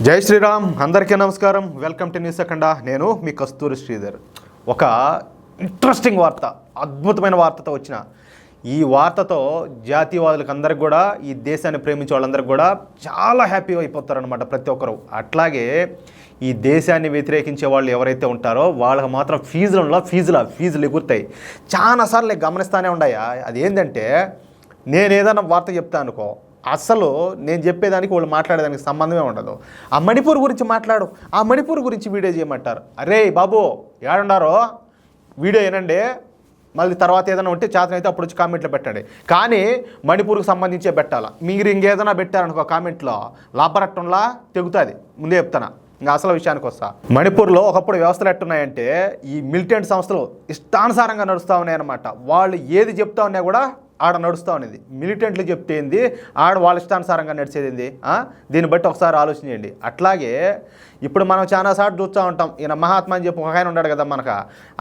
జై శ్రీరామ్, అందరికీ నమస్కారం. వెల్కమ్ టు న్యూస్ అఖండ. నేను మీ కస్తూరి శ్రీధర్. ఒక ఇంట్రెస్టింగ్ వార్త, అద్భుతమైన వార్తతో వచ్చిన ఈ వార్తతో జాతీయవాదులకు అందరికి కూడా, ఈ దేశాన్ని ప్రేమించే వాళ్ళందరికీ కూడా చాలా హ్యాపీ అయిపోతారనమాట ప్రతి ఒక్కరు. అట్లాగే ఈ దేశాన్ని వ్యతిరేకించే వాళ్ళు ఎవరైతే ఉంటారో వాళ్ళకి మాత్రం ఫీజులు ఎగురుతాయి. చాలాసార్లు గమనిస్తూనే ఉన్నాయా. అది ఏంటంటే, నేను ఏదైనా వార్త చెప్తాను అనుకో, అసలు నేను చెప్పేదానికి వాళ్ళు మాట్లాడేదానికి సంబంధమే ఉండదు. ఆ మణిపూర్ గురించి మాట్లాడు, ఆ మణిపూర్ గురించి వీడియో చేయమంటారు. అరే బాబు, ఏడున్నారో వీడియో ఏనండి, మళ్ళీ తర్వాత ఏదైనా ఉంటే చేతనైతే అప్పుడు వచ్చి కామెంట్లో పెట్టండి. కానీ మణిపూర్కి సంబంధించే పెట్టాలా. మీరు ఇంకేదైనా పెట్టారనుకో కామెంట్లో, లాభరట్టంలా తెగుతుంది. ముందే చెప్తాను. ఇంకా అసలు విషయానికి వస్తా. మణిపూర్లో ఒకప్పుడు వ్యవస్థలు ఎట్టున్నాయంటే, ఈ మిలిటెంట్ సంస్థలు ఇష్టానుసారంగా నడుస్తూ ఉన్నాయన్నమాట. వాళ్ళు ఏది చెప్తా ఉన్నా కూడా ఆడ నడుస్తూ ఉన్నది. మిలిటెంట్లు చెప్తే ఏంది, ఆడ వాళ్ళ ఇష్టానుసారంగా నడిచేది ఏంది. దీన్ని బట్టి ఒకసారి ఆలోచన చేయండి. అట్లాగే ఇప్పుడు మనం చాలాసార్లు చూస్తూ ఉంటాం. ఈయన మహాత్మా అని చెప్పి ఒక ఆయన ఉన్నాడు కదా మనకు,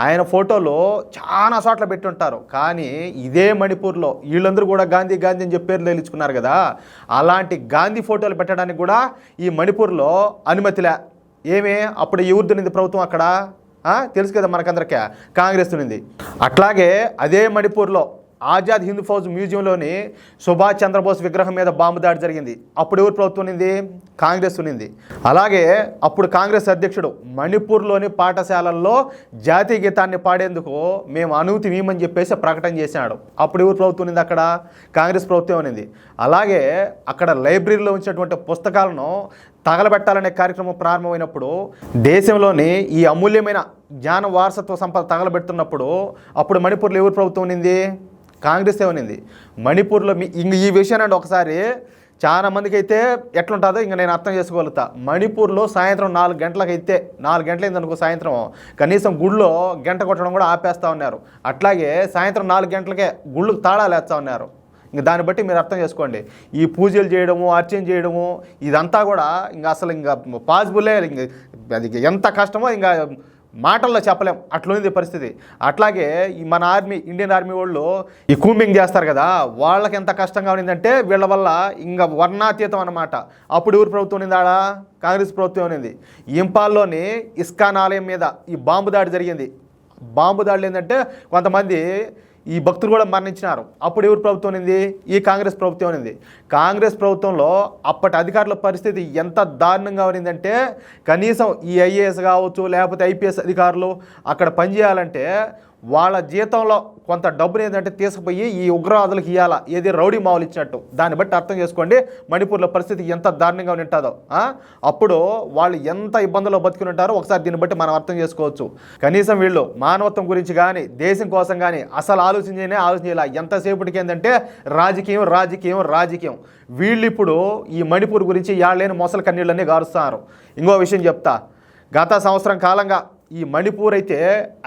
ఆయన ఫోటోలు చాలా చోట్ల పెట్టుంటారు. కానీ ఇదే మణిపూర్లో వీళ్ళందరూ కూడా గాంధీ అని చెప్పి పేర్లు తెలియచుకున్నారు కదా, అలాంటి గాంధీ ఫోటోలు పెట్టడానికి కూడా ఈ మణిపూర్లో అనుమతిలే. ఏమే అప్పుడు ఎవరు దున్నింది ప్రభుత్వం అక్కడ తెలుసు కదా మనకందరికీ, కాంగ్రెస్ దున్నింది. అట్లాగే అదే మణిపూర్లో ఆజాద్ హింద్ ఫౌజ్ మ్యూజియంలోని సుభాష్ చంద్రబోస్ విగ్రహం మీద బాంబు దాడి జరిగింది. అప్పుడు ఎవరు ప్రభుత్వం ఉన్నింది? కాంగ్రెస్ ఉన్నింది. అలాగే అప్పుడు కాంగ్రెస్ అధ్యక్షుడు మణిపూర్లోని పాఠశాలల్లో జాతీయ గీతాన్ని పాడేందుకు మేము అనుమతి ఇవ్వమని చెప్పేసి ప్రకటన చేశాడు. అప్పుడు ఎవరు ప్రభుత్వం ఉన్నింది? అక్కడ కాంగ్రెస్ ప్రభుత్వం ఉన్నింది. అలాగే అక్కడ లైబ్రరీలో ఉంచినటువంటి పుస్తకాలను తగలబెట్టాలనే కార్యక్రమం ప్రారంభమైనప్పుడు, దేశంలోని ఈ అమూల్యమైన జ్ఞాన వారసత్వ సంపద తగలబెడుతున్నప్పుడు అప్పుడు మణిపూర్లో ఎవరు ప్రభుత్వం ఉన్నింది? కాంగ్రెస్ ఉన్నింది. మణిపూర్లో ఈ విషయాన్ని ఒకసారి చాలా మందికి అయితే ఎట్లుంటుందో ఇంక నేను అర్థం చేసుకోగలుగుతా. మణిపూర్లో సాయంత్రం 4 గంటలకైతే, 4 గంటలైంది అనుకో సాయంత్రం, కనీసం గుళ్ళో గంట కొట్టడం కూడా ఆపేస్తూ ఉన్నారు. అట్లాగే సాయంత్రం 4 గంటలకే గుళ్ళకు తాళాలు వేస్తూ ఉన్నారు. ఇంక దాన్ని బట్టి మీరు అర్థం చేసుకోండి. ఈ పూజలు చేయడము, అర్చన చేయడము, ఇదంతా కూడా ఇంకా అసలు ఇంకా పాసిబులే. ఇంక అది ఎంత కష్టమో ఇంకా మాటల్లో చెప్పలేం, అట్లుంది పరిస్థితి. అట్లాగే ఈ మన ఇండియన్ ఆర్మీ వాళ్ళు ఈ కూంబింగ్ చేస్తారు కదా, వాళ్ళకి ఎంత కష్టంగా ఉన్నిందంటే వీళ్ళ వల్ల ఇంకా వర్ణాతీతం అన్నమాట. అప్పుడు ఎవరు ప్రభుత్వం ఉన్నింది? ఆడ కాంగ్రెస్ ప్రభుత్వం ఉన్నింది. ఇంపాల్లోని ఇస్కాన్ ఆలయం మీద ఈ బాంబు దాడి జరిగింది. బాంబు దాడులు ఏంటంటే కొంతమంది ఈ భక్తులు కూడా మరణించినారు. అప్పుడు ఎవరు ప్రభుత్వం ఉన్నింది? ఈ కాంగ్రెస్ ప్రభుత్వం ఉన్నింది. కాంగ్రెస్ ప్రభుత్వంలో అప్పటి అధికారుల పరిస్థితి ఎంత దారుణంగా ఉన్నిందంటే, కనీసం ఈ ఐఏఎస్ కావచ్చు, లేకపోతే ఐపీఎస్ అధికారులు అక్కడ పనిచేయాలంటే వాళ్ళ జీతంలో కొంత డబ్బులు ఏంటంటే తీసుకుపోయి ఈ ఉగ్రవాదులకు ఇవ్వాలా, ఏది రౌడీ మావులు ఇచ్చినట్టు. దాన్ని బట్టి అర్థం చేసుకోండి మణిపూర్లో పరిస్థితి ఎంత దారుణంగా ఉంటుందో. అప్పుడు వాళ్ళు ఎంత ఇబ్బందుల్లో బతుకుని ఉంటారో ఒకసారి దీన్ని బట్టి మనం అర్థం చేసుకోవచ్చు. కనీసం వీళ్ళు మానవత్వం గురించి కానీ, దేశం కోసం కానీ అసలు ఆలోచన చేయాలి. ఎంతసేపటికి ఏంటంటే రాజకీయం. వీళ్ళు ఇప్పుడు ఈ మణిపూర్ గురించి యాళ్ళేని మొసలు కన్నీళ్ళన్నీ గారుస్తున్నారు. ఇంకో విషయం చెప్తా. గత సంవత్సరం కాలంగా ఈ మణిపూర్ అయితే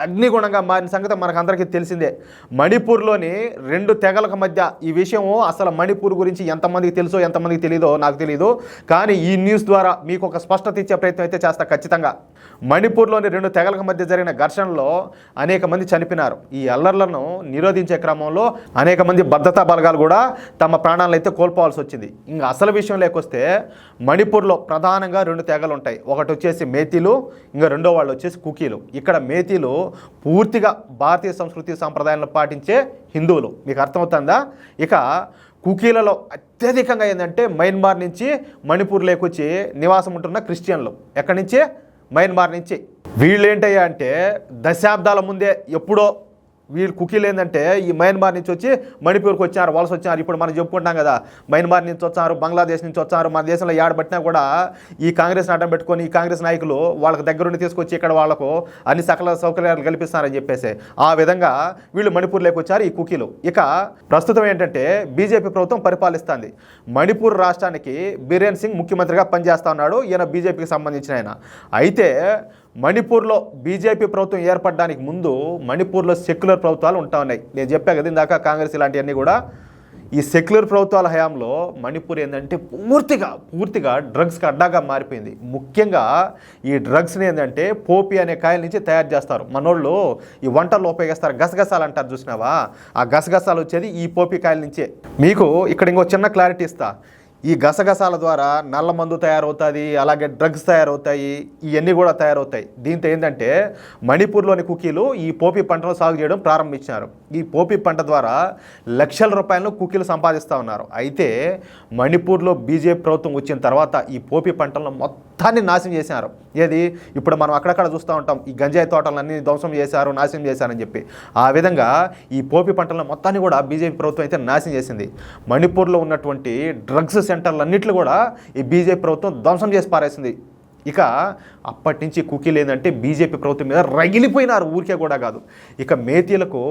అగ్నిగుణంగా మారిన సంగతి మనకందరికీ తెలిసిందే. మణిపూర్లోని 2 తెగలకు మధ్య ఈ విషయం అసలు మణిపూర్ గురించి ఎంతమందికి తెలుసో ఎంతమందికి తెలియదో నాకు తెలియదు. కానీ ఈ న్యూస్ ద్వారా మీకు ఒక స్పష్టత ఇచ్చే ప్రయత్నం అయితే చేస్తా ఖచ్చితంగా. మణిపూర్లోని 2 తెగలకు మధ్య జరిగిన ఘర్షణలో అనేక మంది చనిపోయినారు. ఈ అల్లర్లను నిరోధించే క్రమంలో అనేక మంది భద్రతా బలగాలు కూడా తమ ప్రాణాలను అయితే కోల్పోవాల్సి వచ్చింది. ఇంకా అసలు విషయం లేకొస్తే, మణిపూర్లో ప్రధానంగా 2 తెగలు ఉంటాయి. ఒకటి వచ్చేసి మేతీలు, ఇంకా రెండో వాళ్ళు వచ్చేసి కుకీలు. ఇక్కడ మేతీలు పూర్తిగా భారతీయ సంస్కృతి సంప్రదాయాలను పాటించే హిందువులు. మీకు అర్థమవుతుందా? ఇక కుకీలలో అత్యధికంగా ఏంటంటే మయన్మార్ నుంచి మణిపూర్లోకి వచ్చి నివాసం ఉంటున్న క్రిస్టియన్లు. ఎక్కడి నుంచి? మయన్మార్ నుంచి. వీళ్ళు ఏంటయ్యా అంటే దశాబ్దాల ముందే ఎప్పుడో వీళ్ళు కుకీలు ఏంటంటే ఈ మయన్మార్ నుంచి వచ్చి మణిపూర్కి వలస వచ్చారు. ఇప్పుడు మనం చెప్పుకుంటాం కదా, మయన్మార్ నుంచి వచ్చారు, బంగ్లాదేశ్ నుంచి వచ్చారు. మన దేశంలో ఏడబట్టినా కూడా ఈ కాంగ్రెస్ని అడ్డం పెట్టుకొని ఈ కాంగ్రెస్ నాయకులు వాళ్ళకి దగ్గరుండి తీసుకొచ్చి ఇక్కడ వాళ్ళకు అన్ని సకల సౌకర్యాలు కల్పిస్తారని చెప్పేసి ఆ విధంగా వీళ్ళు మణిపూర్లోకి వచ్చారు ఈ కుకీలు. ఇక ప్రస్తుతం ఏంటంటే బీజేపీ ప్రభుత్వం పరిపాలిస్తుంది. మణిపూర్ రాష్ట్రానికి బీరేన్ సింగ్ ముఖ్యమంత్రిగా పనిచేస్తా ఉన్నాడు. ఈయన బీజేపీకి సంబంధించిన ఆయన. అయితే మణిపూర్లో బీజేపీ ప్రభుత్వం ఏర్పడడానికి ముందు మణిపూర్లో సెక్యులర్ ప్రభుత్వాలు ఉంటా ఉన్నాయి. నేను చెప్పా కదా ఇందాక, కాంగ్రెస్ ఇలాంటివన్నీ కూడా. ఈ సెక్యులర్ ప్రభుత్వాల హయాంలో మణిపూర్ ఏంటంటే పూర్తిగా డ్రగ్స్కి అడ్డాగా మారిపోయింది. ముఖ్యంగా ఈ డ్రగ్స్ని ఏంటంటే పోపి అనే కాయల నుంచి తయారు చేస్తారు. మనోళ్ళు ఈ వంటల్లో ఉపయోగిస్తారు. గసగసాలు అంటారు, చూసినావా? ఆ గసగసాలు వచ్చేది ఈ పోపి కాయల నుంచే. మీకు ఇక్కడ ఇంకో చిన్న క్లారిటీ ఇస్తా. ఈ గసగసాల ద్వారా నల్ల మందు తయారవుతుంది, అలాగే డ్రగ్స్ తయారవుతాయి, ఇవన్నీ కూడా తయారవుతాయి. దీంతో ఏంటంటే మణిపూర్లోని కుకీలు ఈ పోపీ పంటను సాగు చేయడం ప్రారంభించారు. ఈ పోపీ పంట ద్వారా లక్షల రూపాయలను కుకీలు సంపాదిస్తూ ఉన్నారు. అయితే మణిపూర్లో బీజేపీ ప్రభుత్వం వచ్చిన తర్వాత ఈ పోపీ పంటలను మొత్తాన్ని నాశనం చేశారు. ఏది ఇప్పుడు మనం అక్కడక్కడ చూస్తూ ఉంటాం, ఈ గంజాయి తోటలన్నీ ధ్వంసం చేశారు, నాశనం చేశారని చెప్పి. ఆ విధంగా ఈ పోపీ పంటలను మొత్తాన్ని కూడా బీజేపీ ప్రభుత్వం అయితే నాశనం చేసింది. మణిపూర్లో ఉన్నటువంటి డ్రగ్స్ సెంటర్లన్నింటినీ కూడా ఈ బీజేపీ ప్రభుత్వం ధ్వంసం చేసి పారేసింది. ఇక అప్పటి నుంచి కుకీలు ఏంటంటే బీజేపీ ప్రభుత్వం మీద రగిలిపోయినారు, ఊరికే కూడా కాదు. ఇక మేతీలకు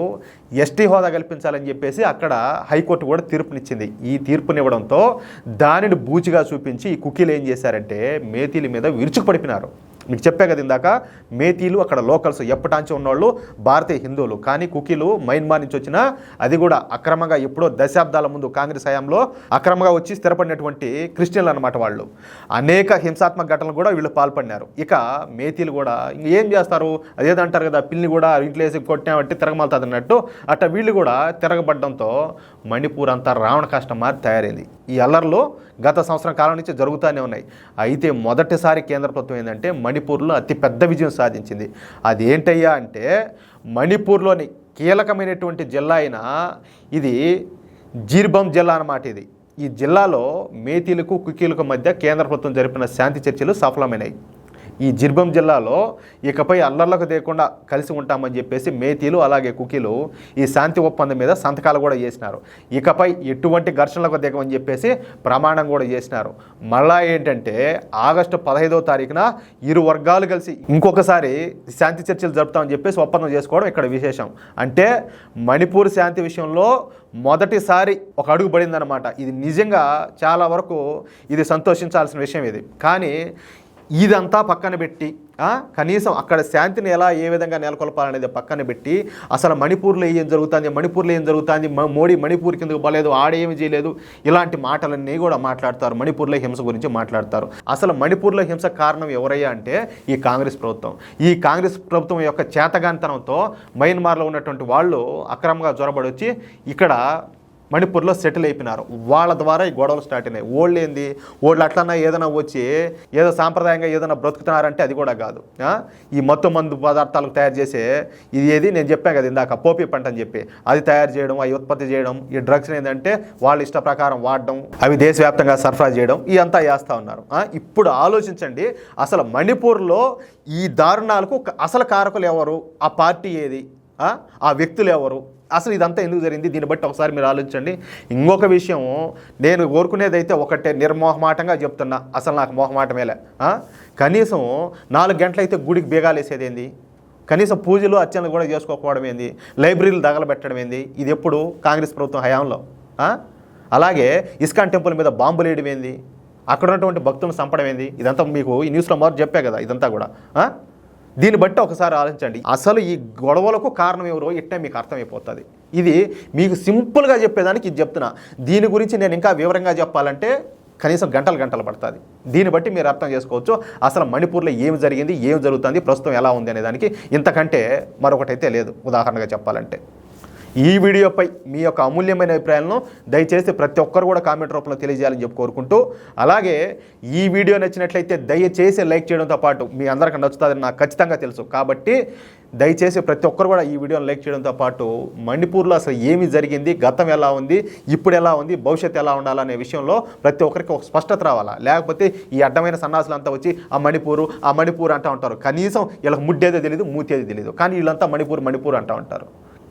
ఎస్టీ హోదా కల్పించాలని చెప్పేసి అక్కడ హైకోర్టు కూడా తీర్పునిచ్చింది. ఈ తీర్పునివ్వడంతో దానిని బూచిగా చూపించి ఈ కుకీలు ఏం చేశారంటే మేతీల మీద విరుచుకుపడిపినారు. మీకు చెప్పే కదా ఇందాక, మేతీలు అక్కడ లోకల్స్ ఎప్పటాంచి ఉన్నవాళ్ళు భారతీయ హిందువులు, కానీ కుకీలు మయన్మార్ నుంచి వచ్చిన, అది కూడా అక్రమంగా ఎప్పుడో దశాబ్దాల ముందు కాంగ్రెస్ హయాంలో అక్రమంగా వచ్చి స్థిరపడినటువంటి క్రిస్టియన్లు అనమాట. వాళ్ళు అనేక హింసాత్మక ఘటనలు కూడా వీళ్ళు పాల్పడినారు. ఇక మేతీలు కూడా ఏం చేస్తారు, అదేదంటారు కదా, పిల్లిని కూడా ఇంట్లో వేసి కొట్టినాబట్టి తిరగమలుతుంది అన్నట్టు అట్ట వీళ్ళు కూడా తిరగబడడంతో మణిపూర్ అంతా రావణ కష్టం మారి తయారైంది. ఈ అల్లర్లు గత సంవత్సరం కాలం నుంచి జరుగుతూనే ఉన్నాయి. అయితే మొదటిసారి కేంద్ర ప్రభుత్వం ఏంటంటే మణిపూర్లో అతిపెద్ద విజయం సాధించింది. అది ఏంటయ్యా అంటే మణిపూర్లోని కీలకమైనటువంటి జిల్లా అయిన ఇది జిర్బమ్ జిల్లా అన్నమాట. ఈ జిల్లాలో మేతీలకు కుకీలకు మధ్య కేంద్ర ప్రభుత్వం జరిపిన శాంతి చర్చలు సఫలమైనాయి. ఈ జిర్బమ్ జిల్లాలో ఇకపై అల్లర్లకు లేకుండా కలిసి ఉంటామని చెప్పేసి మేతీలు అలాగే కుకీలు ఈ శాంతి ఒప్పందం మీద సంతకాలు కూడా చేసినారు. ఇకపై ఎటువంటి ఘర్షణలకు దిగమని చెప్పేసి ప్రమాణం కూడా చేసినారు. మళ్ళా ఏంటంటే ఆగస్టు 15వ తారీఖున ఇరు వర్గాలు కలిసి ఇంకొకసారి శాంతి చర్చలు జరుపుతామని చెప్పేసి ఒప్పందం చేసుకోవడం ఇక్కడ విశేషం. అంటే మణిపూర్ శాంతి విషయంలో మొదటిసారి ఒక అడుగు పడిందనమాట. ఇది నిజంగా చాలా వరకు ఇది సంతోషించాల్సిన విషయం. ఇది కానీ ఇదంతా పక్కన పెట్టి కనీసం అక్కడ శాంతిని ఏ విధంగా నెలకొల్పాలనేది పక్కన పెట్టి అసలు మణిపూర్లో ఏం జరుగుతుంది, మోడీ మణిపూర్ కిందకు పోలేదు, ఆడేమి చేయలేదు, ఇలాంటి మాటలన్నీ కూడా మాట్లాడతారు. మణిపూర్లో హింస గురించి మాట్లాడతారు. అసలు మణిపూర్లో హింస కారణం ఎవరయ్యా అంటే ఈ కాంగ్రెస్ ప్రభుత్వం. ఈ కాంగ్రెస్ ప్రభుత్వం యొక్క చేతగాంతనంతో మయన్మార్లో ఉన్నటువంటి వాళ్ళు అక్రమంగా జొరబడి వచ్చి ఇక్కడ మణిపూర్లో సెటిల్ అయిపోయినారు. వాళ్ళ ద్వారా ఈ గొడవలు స్టార్ట్ అయినాయి. వాళ్ళు అట్లన్నా ఏదైనా వచ్చి ఏదో సాంప్రదాయంగా ఏదైనా బ్రతుకుతున్నారంటే అది కూడా కాదు. ఈ మొత్తం మందు పదార్థాలకు తయారు చేసే ఇది నేను చెప్పాను కదా ఇందాక, పోపీ పంట అని చెప్పి అది తయారు చేయడం, అవి ఉత్పత్తి చేయడం, ఈ డ్రగ్స్ ఏంటంటే వాళ్ళ ఇష్ట ప్రకారం వాడడం, అవి దేశవ్యాప్తంగా సరఫరా చేయడం, ఇదంతా చేస్తూ ఉన్నారు. ఇప్పుడు ఆలోచించండి, అసలు మణిపూర్లో ఈ దారుణాలకు అసలు కారకులు ఎవరు, ఆ పార్టీ ఏది, ఆ వ్యక్తులు ఎవరు, అసలు ఇదంతా ఎందుకు జరిగింది, దీన్ని బట్టి ఒకసారి మీరు ఆలోచించండి. ఇంకొక విషయం నేను కోరుకునేది అయితే ఒకటే, నిర్మోహమాటంగా చెప్తున్నా, అసలు నాకు మోహమాటమేలే. కనీసం 4 గంటలైతే గుడికి బీగాలు వేసేది ఏంది, కనీసం పూజలు అర్చనలు కూడా చేసుకోకపోవడం ఏంది, లైబ్రరీలు తగలబెట్టడం ఏంది, ఇది ఎప్పుడు కాంగ్రెస్ ప్రభుత్వం హయాంలో. అలాగే ఇస్కాన్ టెంపుల్ మీద బాంబులు వేయడం ఏంది, అక్కడ ఉన్నటువంటి భక్తులను చంపడం ఏంది, ఇదంతా మీకు ఈ న్యూస్లో మొదటి చెప్పే కదా ఇదంతా కూడా. దీన్ని బట్టి ఒకసారి ఆలోచించండి, అసలు ఈ గొడవలకు కారణం ఎవరో ఇట్టే మీకు అర్థమైపోతుంది. ఇది మీకు సింపుల్గా చెప్పేదానికి ఇది చెప్తున్నా. దీని గురించి నేను ఇంకా వివరంగా చెప్పాలంటే కనీసం గంటలు పడుతుంది. దీన్ని బట్టి మీరు అర్థం చేసుకోవచ్చు అసలు మణిపూర్లో ఏమి జరిగింది, ఏమి జరుగుతుంది, ప్రస్తుతం ఎలా ఉంది అనే దానికి. ఇంతకంటే మరొకటైతే లేదు ఉదాహరణగా చెప్పాలంటే. ఈ వీడియోపై మీ యొక్క అమూల్యమైన అభిప్రాయాలను దయచేసి ప్రతి ఒక్కరు కూడా కామెంట్ రూపంలో తెలియజేయాలని చెప్పి కోరుకుంటూ, అలాగే ఈ వీడియో నచ్చినట్లయితే దయచేసి లైక్ చేయడంతో పాటు, మీ అందరికీ నచ్చుతుందని నాకు ఖచ్చితంగా తెలుసు కాబట్టి దయచేసి ప్రతి ఒక్కరు కూడా ఈ వీడియోని లైక్ చేయడంతో పాటు మణిపూర్లో అసలు ఏమి జరిగింది, గతం ఎలా ఉంది, ఇప్పుడు ఎలా ఉంది, భవిష్యత్తు ఎలా ఉండాలనే విషయంలో ప్రతి ఒక్కరికి ఒక స్పష్టత రావాలా. లేకపోతే ఈ అడ్డమైన సన్నాసులంతా వచ్చి ఆ మణిపూర్ అంటూ ఉంటారు. కనీసం వీళ్ళకి ముడ్డేదో తెలియదు, మూతేదో తెలియదు, కానీ వీళ్ళంతా మణిపూర్ అంటూ ఉంటారు.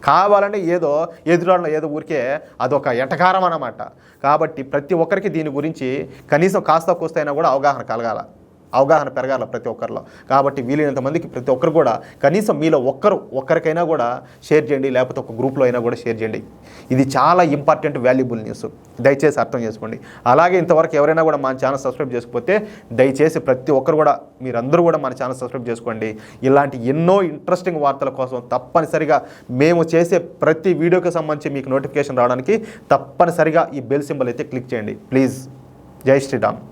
కావాలంటే ఏదో ఎదురాళ్ళలో ఏదో ఊరికే అదొక ఎటకారం అన్నమాట. కాబట్టి ప్రతి ఒక్కరికి దీని గురించి కనీసం కాస్త కూస్తైనా కూడా అవగాహన పెరగాల ప్రతి ఒక్కరిలో. కాబట్టి వీలైనంత మందికి ప్రతి ఒక్కరు కూడా కనీసం మీలో ఒక్కరికైనా కూడా షేర్ చేయండి, లేకపోతే ఒక గ్రూప్లో అయినా కూడా షేర్ చేయండి. ఇది చాలా ఇంపార్టెంట్ వాల్యుబుల్ న్యూస్, దయచేసి అర్థం చేసుకోండి. అలాగే ఇంతవరకు ఎవరైనా కూడా మన ఛానల్ సబ్స్క్రైబ్ చేసుకోకపోతే దయచేసి ప్రతి ఒక్కరు కూడా మీరందరూ కూడా మన ఛానల్ సబ్స్క్రైబ్ చేసుకోండి. ఇలాంటి ఎన్నో ఇంట్రెస్టింగ్ వార్తల కోసం తప్పనిసరిగా మేము చేసే ప్రతి వీడియోకి సంబంధించి మీకు నోటిఫికేషన్ రావడానికి తప్పనిసరిగా ఈ బెల్ సింబల్ అయితే క్లిక్ చేయండి ప్లీజ్. జై శ్రీరామ్.